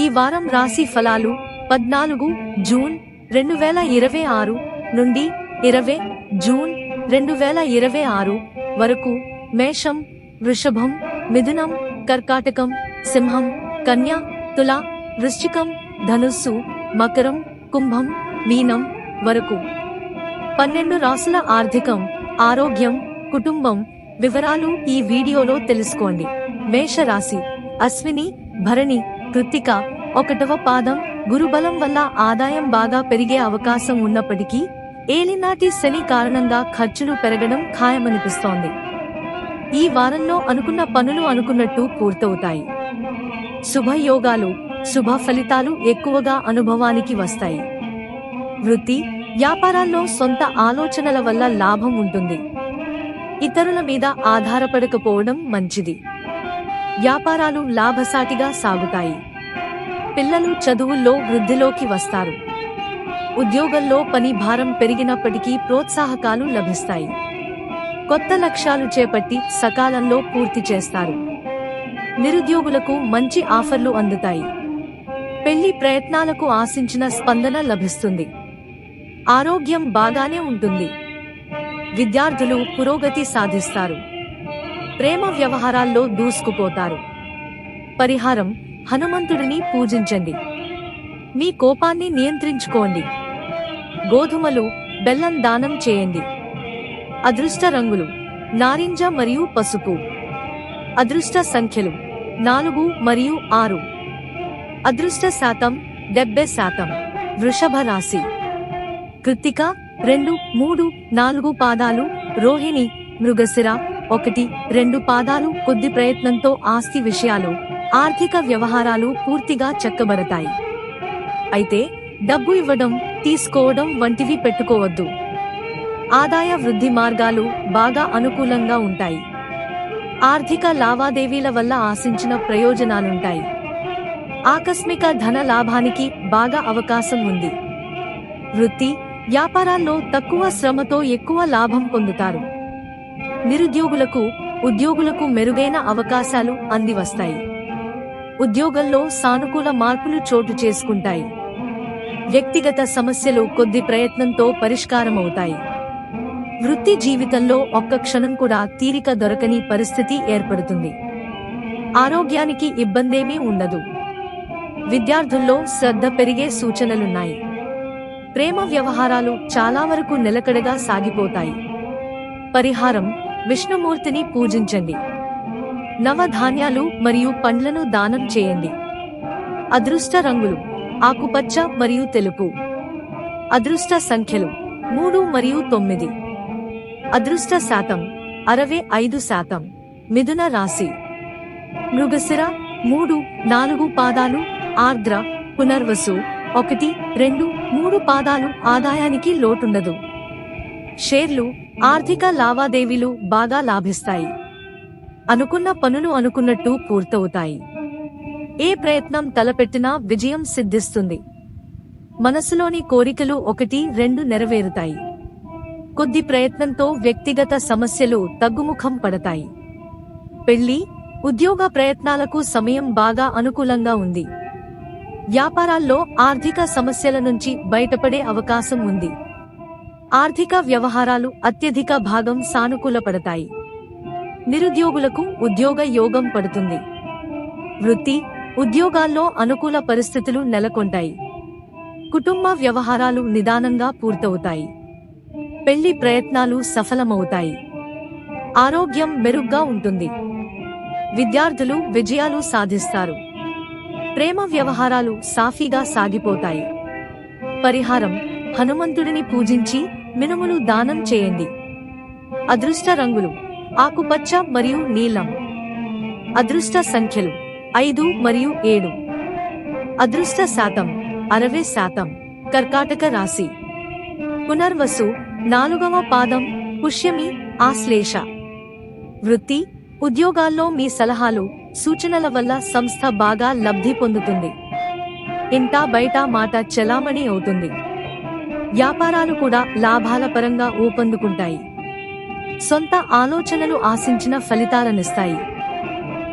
ఈ వారం రాశి ఫలాలు 14 జూన్ 2026 నుండి 20 జూన్ 2026 వరకు మేషం, వృషభం, మిథునం, కర్కాటకం, సింహం, కన్య, తుల, వృశ్చికం, ధనుస్సు, మకరం, కుంభం, మీనం వరకు 12 రాశుల ఆర్థికం, ఆరోగ్యం, కుటుంబం వివరాలు ఈ వీడియోలో తెలుసుకోండి. మేషరాశి అశ్విని, భరణి, కృత్తిక 1వ పాదం. గురుబలం వల్ల ఆదాయం బాగా పెరిగే అవకాశం ఉన్నప్పటికీ ఏలినాటి శని కారణంగా ఖర్చులు పెరగడం ఖాయమనిపిస్తోంది. ఈ వారంలో అనుకున్న పనులు అనుకున్నట్టు పూర్తవుతాయి. శుభయోగాలు, శుభ ఫలితాలు ఎక్కువగా అనుభవానికి వస్తాయి. వృత్తి, వ్యాపారాల్లో సొంత ఆలోచనల వల్ల లాభం ఉంటుంది. ఇతరుల మీద ఆధారపడకపోవడం మంచిది. వ్యాపారాలు లాభసాటిగా సాగుతాయి. పిల్లలు చదువుల్లో వృద్ధిలోకి వస్తారు. ఉద్యోగంలో పని భారం పెరిగినప్పటికీ ప్రోత్సాహకాలు లభిస్తాయి. కొత్త లక్ష్యాలు చేపట్టి సకాలంలో పూర్తి చేస్తారు. నిరుద్యోగులకు మంచి ఆఫర్లు అందుతాయి. పెళ్లి ప్రయత్నాలకు ఆశించిన స్పందన లభిస్తుంది. ఆరోగ్యం బాగానే ఉంటుంది. విద్యార్థులు పురోగతి సాధిస్తారు. ప్రేమ వ్యవహారాల్లో దూసుకుపోతారు. పరిహారం: హనుమంతుడిని పూజించండి. మీ కోపాన్ని నియంత్రించుకోండి. గోధుమలు, బెల్లం దానం చేయండి. అదృష్ట రంగులు నారింజ మరియు పసుపు. అదృష్ట సంఖ్యలు 4 మరియు 6. అదృష్ట శాతం 70%. వృషభ రాశి కృత్తిక 2, 3, 4 పాదాలు, రోహిణి, మృగశిర 1, 2 పాదాలు. కొద్ది ప్రయత్నంతో ఆస్తి విషయాలు, ఆర్థిక వ్యవహారాలు పూర్తిగా చక్కబడతాయి. అయితే డబ్బు ఇవ్వడం, తీసుకోవడం వంటివి పెట్టుకోవద్దు. ఆదాయ వృద్ధి మార్గాలు బాగా అనుకూలంగా ఉంటాయి. ఆర్థిక లావాదేవీల వల్ల ఆశించిన ప్రయోజనాలుంటాయి. ఆకస్మిక ధన లాభానికి బాగా అవకాశం ఉంది. వృత్తి, వ్యాపారాల్లో తక్కువ శ్రమతో ఎక్కువ లాభం పొందుతారు. ఉద్యోగులకు మెరుగైన అవకాశాలు అందివస్తాయి. ఉద్యోగంలో సానుకూల మార్పులు చోటు చేసుకుంటాయి. వ్యక్తిగత సమస్యలు కొద్ది ప్రయత్నంతో పరిష్కారమవుతాయి. వృత్తి జీవితంలో ఒక్క క్షణం కూడా తీరిక దొరకని పరిస్థితి ఏర్పడుతుంది. ఆరోగ్యానికి ఇబ్బందేమీ ఉండదు. విద్యార్థుల్లో శ్రద్ధ పెరిగే సూచనలున్నాయి. ప్రేమ వ్యవహారాలు చాలా వరకు నిలకడగా సాగిపోతాయి. పరిహారం: విష్ణుమూర్తిని పూజించండి. నవధాన్యాలు మరియు పండ్లను దానం చేయండి. అదృష్ట రంగులు ఆకుపచ్చ మరియు తెలుపు. అదృష్ట సంఖ్యలు 3 మరియు 9. అదృష్ట శాతం 65%. మిథున రాశి మృగశిర 3, 4 పాదాలు, ఆర్ద్ర, పునర్వసు 1, 2, 3 పాదాలు. ఆదాయానికి లోటుండదు. షేర్లు, ఆర్థిక లావాదేవీలు బాగా లాభిస్తాయి. అనుకున్న పనులు అనుకున్నట్టు పూర్తవుతాయి. ఏ ప్రయత్నం తలపెట్టినా విజయం సిద్ధిస్తుంది. మనసులోని కోరికలు 1, 2 నెరవేరుతాయి. కొద్ది ప్రయత్నంతో వ్యక్తిగత సమస్యలు తగ్గుముఖం పడతాయి. పెళ్లి, ఉద్యోగ ప్రయత్నాలకు సమయం బాగా అనుకూలంగా ఉంది. వ్యాపారాల్లో ఆర్థిక సమస్యల నుంచి బయటపడే అవకాశం ఉంది. ఆర్థిక వ్యవహారాలు అత్యధిక భాగం సానుకూలపడతాయి. నిరుద్యోగులకు ఉద్యోగ యోగం పడుతుంది. వృత్తి, ఉద్యోగాల్లో అనుకూల పరిస్థితులు నెలకొంటాయి. కుటుంబ వ్యవహారాలు నిదానంగా పూర్తవుతాయి. పెళ్లి ప్రయత్నాలు సఫలమవుతాయి. ఆరోగ్యం మెరుగ్గా ఉంటుంది. విద్యార్థులు విజయాలు సాధిస్తారు. ప్రేమ వ్యవహారాలు సాఫీగా సాగిపోతాయి. పరిహారం: హనుమంతుడిని పూజించి మినుములు దానం చేయండి. అదృష్ట రంగులు ఆకుపచ్చ మరియు నీలం. అదృష్ట సంఖ్యలు 5 మరియు 7. అదృష్ట శాతం 60%. కర్కాటక రాశి పునర్వసు 4వ పాదం, పుష్యమి, ఆశ్లేష. వృత్తి, ఉద్యోగాల్లో మీ సలహాలు, సూచనల వల్ల సంస్థ బాగా లబ్ధి పొందుతుంది. ఇంటా బయట మాట చెలామణి అవుతుంది. వ్యాపారాలు కూడా లాభాల పరంగా ఊపందుకుంటాయి. సొంత ఆలోచనలు ఆశించిన ఫలితాలనిస్తాయి.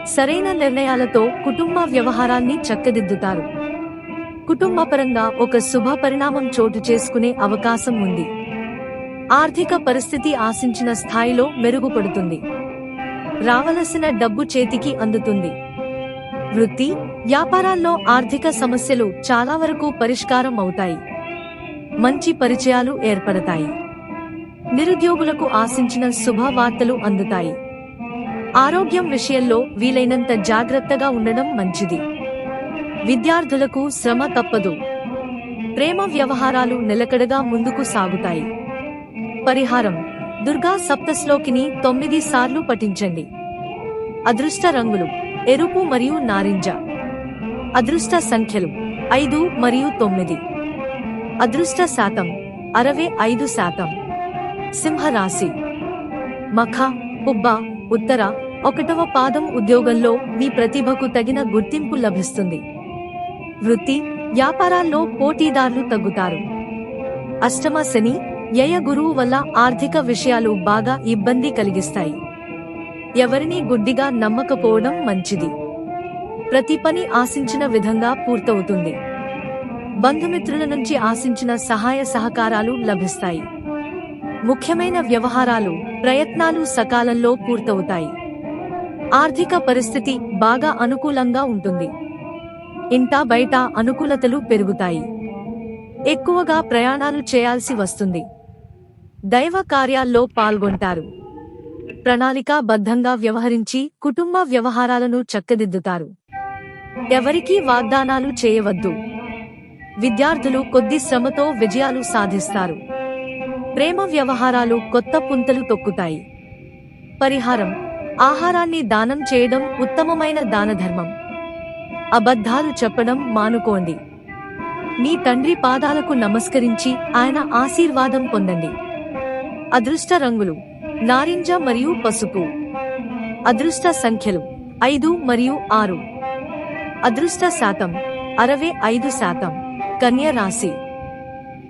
సరైన నిర్ణయాలతో కుటుంబ వ్యవహారాన్ని చక్కదిద్దుతారు. కుటుంబపరంగా ఒక శుభ పరిణామం చోటు చేసుకునే అవకాశం ఉంది. ఆర్థిక పరిస్థితి ఆశించిన స్థాయిలో మెరుగుపడుతుంది. రావలసిన డబ్బు చేతికి అందుతుంది. వృత్తి, వ్యాపారాల్లో ఆర్థిక సమస్యలు చాలా వరకు పరిష్కారం అవుతాయి. మంచి పరిచయాలు ఏర్పడతాయి. నిరుద్యోగులకు ఆశించిన శుభవార్తలు అందుతాయి. ఆరోగ్యం విషయంలో వీలైనంత జాగ్రత్తగా ఉండడం మంచిది. విద్యార్థులకు శ్రమ తప్పదు. ప్రేమ వ్యవహారాలు నిలకడగా ముందుకు సాగుతాయి. పరిహారం: దుర్గా సప్తశ్లోకిని 9 సార్లు పఠించండి. అదృష్ట రంగులు ఎరుపు మరియు నారింజ. అదృష్ట సంఖ్యలు 5 మరియు 9. అదృష్ట శాతం 65%. సింహరాశి. మఖ, పుబ్బ, ఉత్తర 1వ పాదం. ఉద్యోగంలో మీ ప్రతిభకు తగిన గుర్తింపు లభిస్తుంది. వృత్తి, వ్యాపారాల్లో పోటీదారులు తగ్గుతారు. అష్టమ శని, వ్యయ గురువు వల్ల ఆర్థిక విషయాలు బాగా ఇబ్బంది కలిగిస్తాయి. ఎవరినీ గుడ్డిగా నమ్మకపోవడం మంచిది. ప్రతి పని ఆశించిన విధంగా పూర్తవుతుంది. బంధుమిత్రుల నుంచి ఆశించిన సహాయ సహకారాలు లభిస్తాయి. ముఖ్యమైన వ్యవహారాలు, ప్రయత్నాలు సకాలంలో పూర్తవుతాయి. ఆర్థిక పరిస్థితి బాగా అనుకూలంగా ఉంటుంది. ఇంటా బయట అనుకూలతలు పెరుగుతాయి. ఎక్కువగా ప్రయాణాలు చేయాల్సి వస్తుంది. దైవ కార్యాల్లో పాల్గొంటారు. ప్రణాళికాబద్ధంగా వ్యవహరించి కుటుంబ వ్యవహారాలను చక్కదిద్దుతారు. ఎవరికీ వాగ్దానాలు చేయవద్దు. విద్యార్థులు కొద్ది శ్రమతో విజయాలు సాధిస్తారు. ప్రేమ వ్యవహారాలు కొత్త పుంతలు తొక్కుతాయి. పరిహారం: ఆహారాన్ని దానం చేయడం ఉత్తమమైన దానధర్మం. అబద్ధాలు చెప్పడం మానుకోండి. మీ తండ్రి పాదాలకు నమస్కరించి ఆయన ఆశీర్వాదం పొందండి. అదృష్ట రంగులు నారింజ మరియు పసుపు. అదృష్ట సంఖ్యలు 5 మరియు 6. అదృష్ట శాతం 65%. కన్య రాశి.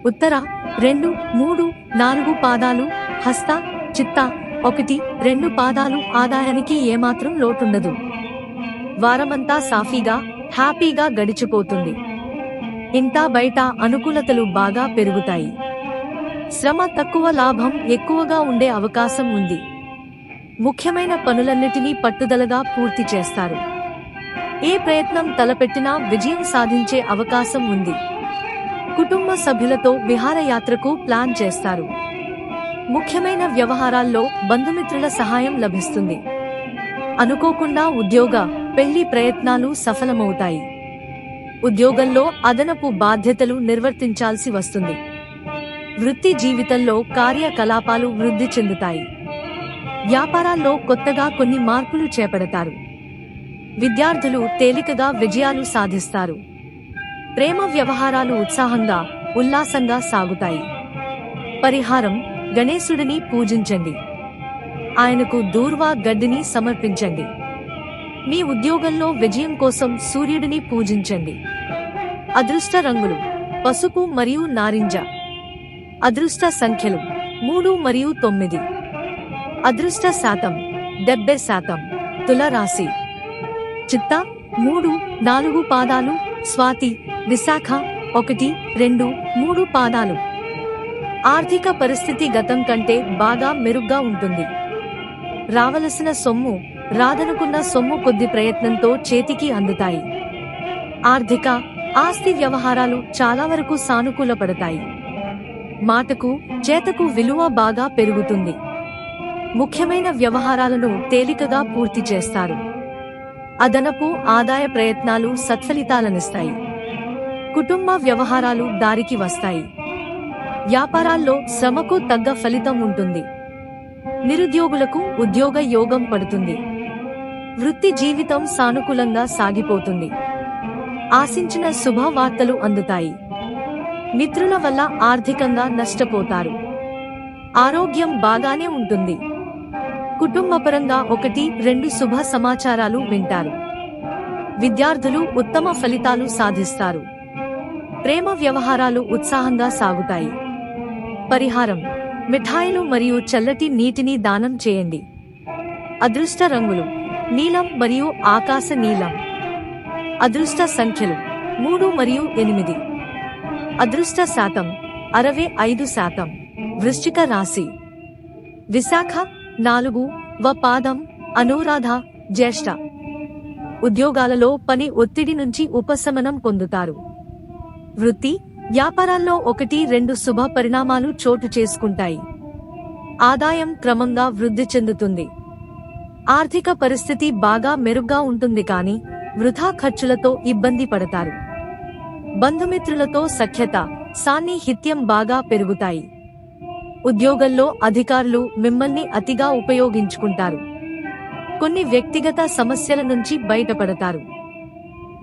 ఉత్తర 2, 3, 4 పాదాలు. హస్త, చిత్త 1, 2 పాదాలు. ఆదాయానికి ఏమాత్రం లోటుండదు. వారమంతా సాఫీగా, హ్యాపీగా గడిచిపోతుంది. ఇంటా బయట అనుకూలతలు బాగా పెరుగుతాయి. శ్రమ తక్కువ, లాభం ఎక్కువగా ఉండే అవకాశం ఉంది. ముఖ్యమైన పనులన్నిటినీ పట్టుదలగా పూర్తి చేస్తారు. ఏ ప్రయత్నం తలపెట్టినా విజయం సాధించే అవకాశం ఉంది. కుటుంబ సభ్యులతో విహారయాత్రకు ప్లాన్ చేస్తారు. ముఖ్యమైన వ్యవహారాల్లో బంధుమిత్రుల సహాయం లభిస్తుంది. అనుకోకుండా ఉద్యోగ, పెళ్లి ప్రయత్నాలు సఫలమవుతాయి. ఉద్యోగంలో అదనపు బాధ్యతలు నిర్వర్తించాల్సి వస్తుంది. వృత్తి జీవితంలో కార్యకలాపాలు వృద్ధి చెందుతాయి. వ్యాపారాల్లో కొత్తగా కొన్ని మార్పులు చేపడతారు. విద్యార్థులు తేలికగా విజయాలు సాధిస్తారు. ప్రేమ వ్యవహారాలు ఉత్సాహంగా, ఉల్లాసంగా సాగుతాయి. పరిహారం: గణేశుడిని పూజించండి. ఆయనకు దూర్వా గడ్డిని సమర్పించండి. మీ ఉద్యోగంలో విజయం కోసం సూర్యుడిని పూజించండి. అదృష్ట రంగులు పసుపు మరియు నారింజ. అదృష్ట సంఖ్యలు 3 మరియు 9. అదృష్ట శాతం 70%. తుల రాశి. చిత్త 3, 4 పాదాలు. స్వాతి, విశాఖ 1, 2, 3 పాదాలు. ఆర్థిక పరిస్థితి గతం కంటే బాగా మెరుగ్గా ఉంటుంది. రావలసిన సొమ్ము, రాదనుకున్న సొమ్ము కొద్ది ప్రయత్నంతో చేతికి అందుతాయి. ఆర్థిక, ఆస్తి వ్యవహారాలు చాలా వరకు సానుకూలపడతాయి. మాటకు, చేతకు విలువ బాగా పెరుగుతుంది. ముఖ్యమైన వ్యవహారాలను తేలికగా పూర్తి చేస్తారు. అదనపు ఆదాయ ప్రయత్నాలు సత్ఫలితాలనిస్తాయి. కుటుంబ వ్యవహారాలు దారికి వస్తాయి. వ్యాపారాల్లో శ్రమకు తగ్గ ఫలితం ఉంటుంది. నిరుద్యోగులకు ఉద్యోగ యోగం పడుతుంది. వృత్తి జీవితం సానుకూలంగా సాగిపోతుంది. ఆశించిన శుభవార్తలు అందుతాయి. మిత్రుల వల్ల ఆర్థికంగా నష్టపోతారు. ఆరోగ్యం బాగానే ఉంటుంది. కుటుంబపరంగా 1, 2 శుభ సమాచారాలు వింటారు. విద్యార్థులు ఉత్తమ ఫలితాలు సాధిస్తారు. ప్రేమ వ్యవహారాలు ఉత్సాహంగా సాగుతాయి. పరిహారం: మిఠాయిలు మరియు చల్లటి నీటిని దానం చేయండి. అదృష్ట రంగులు నీలం మరియు ఆకాశ నీలం. అదృష్ట సంఖ్యలు 3 మరియు 8. అదృష్ట శాతం 65%. వృశ్చిక రాశి. విశాఖ 4 వ పాదం, అనురాధ, జ్యేష్ఠ. ఉద్యోగాలలో పని ఒత్తిడి నుంచి ఉపశమనం పొందుతారు. వృత్తి, వ్యాపారాల్లో 1-2 శుభ పరిణామాలు చోటు చేసుకుంటాయి. ఆదాయం క్రమంగా వృద్ధి చెందుతుంది. ఆర్థిక పరిస్థితి బాగా మెరుగ్గా ఉంటుంది కానీ వృథా ఖర్చులతో ఇబ్బంది పడతారు. బంధుమిత్రులతో సఖ్యత, సాన్నిహిత్యం బాగా పెరుగుతాయి. ఉద్యోగంలో అధికారులు మిమ్మల్ని అతిగా ఉపయోగించుకుంటారు. కొన్ని వ్యక్తిగత సమస్యల నుంచి బయటపడతారు.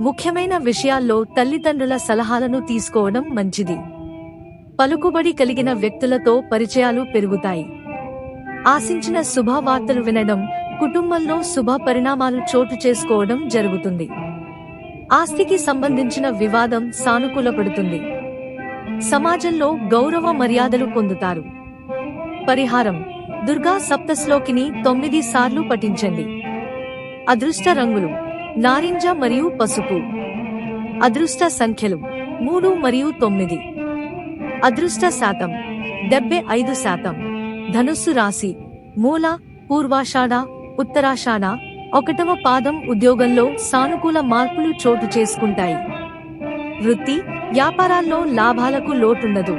ముఖ్యమైన విషయాల్లో తల్లిదండ్రుల సలహాలను తీసుకోవడం మంచిది. పలుకుబడి కలిగిన వ్యక్తులతో పరిచయాలు పెరుగుతాయి. ఆశించిన శుభవార్తలు వినడం, కుటుంబంలో శుభ పరిణామాలు చోటు చేసుకోవడం జరుగుతుంది. ఆస్తికి సంబంధించిన వివాదం సానుకూలపడుతుంది. సమాజంలో గౌరవ మర్యాదలు పొందుతారు. పరిహారం: దుర్గా సప్తశ్లోకిని 9 సార్లు పఠించండి. అదృష్ట రంగులు నారింజ మరియు పసుపు. అదృష్ట సంఖ్యలు 3 మరియు 9. అదృష్ట శాతం 75%. ధనుస్సు రాశి. మూల, పూర్వాషాఢ, ఉత్తరాషాఢ, 1వ పాదం. ఉద్యోగంలో సానుకూల మార్పులు చోటు చేసుకుంటాయి. వృత్తి, వ్యాపారాల్లో లాభాలకు లోటుండదు.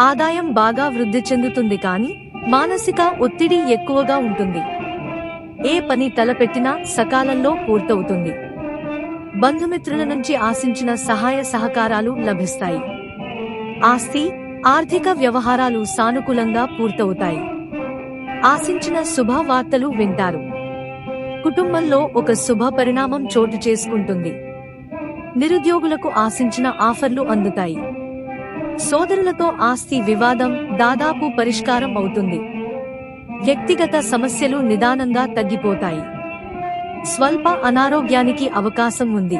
ఆదాయం బాగా వృద్ధి చెందుతుంది కానీ మానసిక ఒత్తిడి ఎక్కువగా ఉంటుంది. ఏ పని తలపెట్టినా సకాలంలో పూర్తవుతుంది. బంధుమిత్రుల నుంచి ఆశించిన సహాయ సహకారాలు లభిస్తాయి. ఆస్తి, ఆర్థిక వ్యవహారాలు సానుకూలంగా పూర్తవుతాయి. ఆశించిన శుభవార్తలు వింటారు. కుటుంబంలో ఒక శుభ పరిణామం చోటు చేసుకుంటుంది. నిరుద్యోగులకు ఆశించిన ఆఫర్లు అందుతాయి. సోదరులతో ఆస్తి వివాదం దాదాపు పరిష్కారం అవుతుంది. వ్యక్తిగత సమస్యలు నిదానంగా తగ్గిపోతాయి. స్వల్ప అనారోగ్యానికి అవకాశం ఉంది.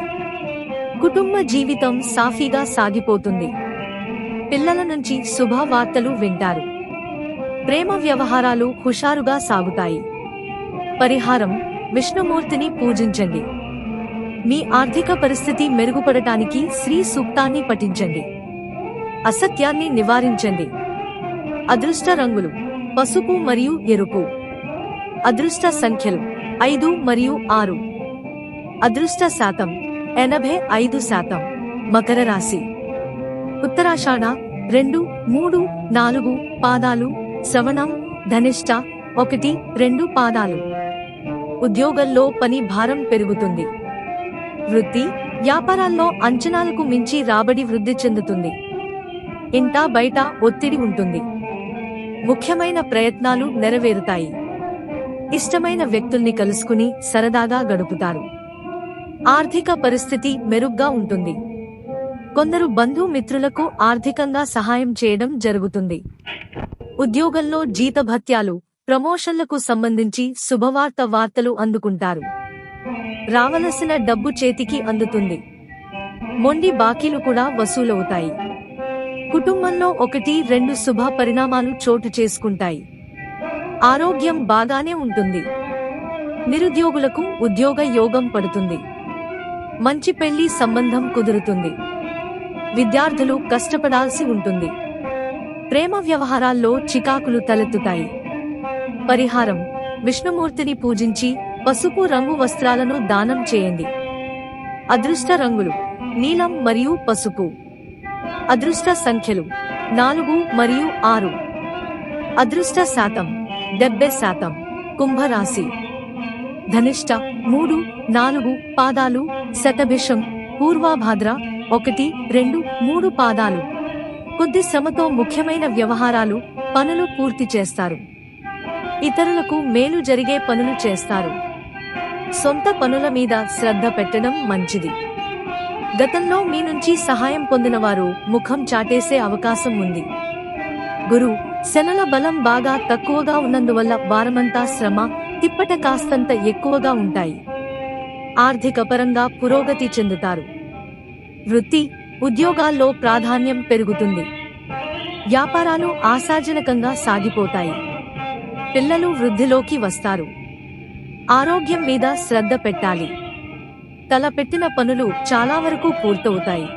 కుటుంబ జీవితం సాఫీగా సాగిపోతుంది. పిల్లల నుంచి శుభవార్తలు వింటారు. ప్రేమ వ్యవహారాలు హుషారుగా సాగుతాయి. పరిహారం: విష్ణుమూర్తిని పూజించండి. మీ ఆర్థిక పరిస్థితి మెరుగుపడటానికి శ్రీ సూక్తాన్ని పఠించండి. అసత్యాన్ని నివారించండి. అదృష్ట రంగులు పసుపు మరియు ఎరుపు. అదృష్ట సంఖ్యలు 5 మరియు 6. అదృష్ట శాతం 85%. మకర రాశి. ఉత్తరాషాఢ 2, 3, 4 పాదాలు. శ్రవణం, ధనిష్ట 1, 2 పాదాలు. ఉద్యోగంలో పని భారం పెరుగుతుంది. వృత్తి, వ్యాపారాల్లో అంచనాలకు మించి రాబడి వృద్ధి చెందుతుంది. ఇంటా బయట ఒత్తిడి ఉంటుంది. ముఖ్యమైన ప్రయత్నాలు నెరవేరుతాయి. ఇష్టమైన వ్యక్తుల్ని కలుసుకుని సరదాగా గడుపుతారు. ఆర్థిక పరిస్థితి మెరుగ్గా ఉంటుంది. కొందరు బంధుమిత్రులకు ఆర్థికంగా సహాయం చేయడం జరుగుతుంది. ఉద్యోగంలో జీతభత్యాలు, ప్రమోషన్లకు సంబంధించి వార్తలు అందుకుంటారు. రావలసిన డబ్బు చేతికి అందుతుంది. మొండి బాకీలు కూడా వసూలవుతాయి. కుటుంబంలో 1-2 శుభ పరిణామాలు చోటు చేసుకుంటాయి. ఆరోగ్యం బాగానే ఉంటుంది. నిరుద్యోగులకు ఉద్యోగ యోగం పడుతుంది. మంచి పెళ్లి సంబంధం కుదురుతుంది. విద్యార్థులు కష్టపడాల్సి ఉంటుంది. ప్రేమ వ్యవహారాల్లో చికాకులు తలెత్తుతాయి. పరిహారం: విష్ణుమూర్తిని పూజించి పసుపు రంగు వస్త్రాలను దానం చేయండి. అదృష్ట రంగులు నీలం మరియు పసుపు. అదృష్ట సంఖ్యలు 4 మరియు 6. అదృష్ట శాతం 70%. కుంభరాశి. ధనిష్ట 3, 4 పాదాలు. శతభిషం, పూర్వాభాద్ర 1, 2, 3 పాదాలు. కొద్ది శ్రమతో ముఖ్యమైన వ్యవహారాలు, పనులు పూర్తి చేస్తారు. ఇతరులకు మేలు జరిగే పనులు చేస్తారు. సొంత పనుల మీద శ్రద్ధ పెట్టడం మంచిది. గతంలో మీ నుంచి సహాయం పొందినవారు ముఖం చాటేసే అవకాశం ఉంది. గురు, శనుల బలం బాగా తక్కువగా ఉన్నందువల్ల వారమంతా శ్రమ, తిప్పట కాస్తంత ఎక్కువగా ఉంటాయి. ఆర్థిక పరంగా పురోగతి చెందుతారు. వృత్తి, ఉద్యోగాల్లో ప్రాధాన్యం పెరుగుతుంది. వ్యాపారాలు ఆశాజనకంగా సాగిపోతాయి. పిల్లలు వృద్ధిలోకి వస్తారు. ఆరోగ్యం మీద శ్రద్ధ పెట్టాలి. తలపెట్టిన పనులు చాలా వరకు పూర్తవుతాయి.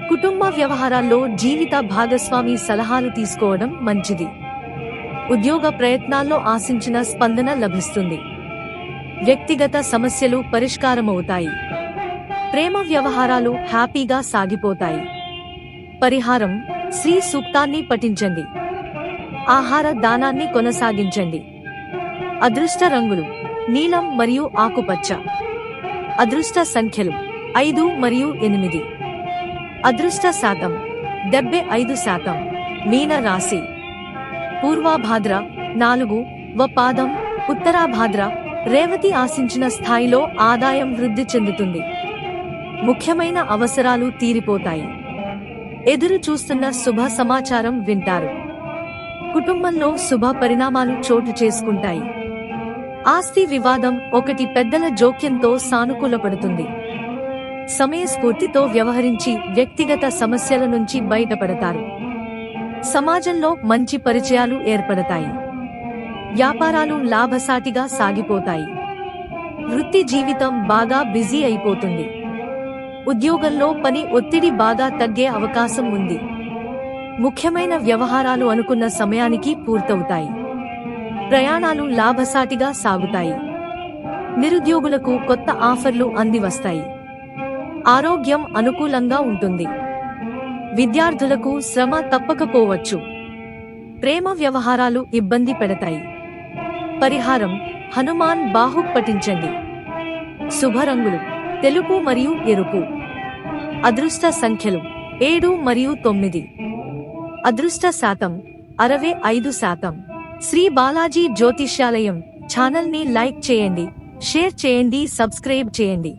కుటుంబ వ్యవహారాల్లో జీవిత భాగస్వామి సలహాలు తీసుకోవడం మంచిది. ఉద్యోగ ప్రయత్నాల్లో ఆశించిన స్పందన లభిస్తుంది. వ్యక్తిగత సమస్యలు పరిష్కారమవుతాయి. ప్రేమ వ్యవహారాలు హ్యాపీగా సాగిపోతాయి. పరిహారం: శ్రీ సూక్తాన్ని పఠించండి. ఆహార దానాన్ని కొనసాగించండి. అదృష్ట రంగులు నీలం మరియు ఆకుపచ్చ. అదృష్ట సంఖ్యలు 5 మరియు 8. అదృష్ట శాతం 75%. మీన రాశి. పూర్వాభాద్ర 4 వ పాదం, ఉత్తరాభాద్ర, రేవతి ఆశించిన స్థాయిలో ఆదాయం వృద్ధి చెందుతుంది. ముఖ్యమైన అవసరాలు తీరిపోతాయి. ఎదురు చూస్తున్న శుభ సమాచారం వింటారు. కుటుంబంలో శుభ పరిణామాలు చోటు చేసుకుంటాయి. ఆస్తి వివాదం ఒకటి పెద్దల జోక్యంతో సానుకూలపడుతుంది. సమయస్ఫూర్తితో వ్యవహరించి వ్యక్తిగత సమస్యల నుంచి బయటపడతారు. సమాజంలో మంచి పరిచయాలు ఏర్పడతాయి. వ్యాపారాలు లాభసాటిగా సాగిపోతాయి. వృత్తి జీవితం బాగా బిజీ అయిపోతుంది. ఉద్యోగంలో పని ఒత్తిడి బాగా తగ్గే అవకాశం ఉంది. ముఖ్యమైన వ్యవహారాలు అనుకున్న సమయానికి పూర్తవుతాయి. ప్రయాణాలు లాభసాటిగా సాగుతాయి. నిరుద్యోగులకు కొత్త ఆఫర్లు అందివస్తాయి. ఆరోగ్యం అనుకూలంగా ఉంటుంది. విద్యార్థులకు శ్రమ తప్పకపోవచ్చు. ప్రేమ వ్యవహారాలు ఇబ్బంది పెడతాయి. పరిహారం: హనుమాన్ బాహు పఠించండి. శుభరంగులు తెలుపు మరియు ఎరుపు. అదృష్ట సంఖ్యలు 7 మరియు 9. అదృష్ట శాతం 65%. శ్రీ బాలాజీ జ్యోతిష్యాలయం ఛానల్ ని లైక్ చేయండి, షేర్ చేయండి, సబ్స్క్రైబ్ చేయండి.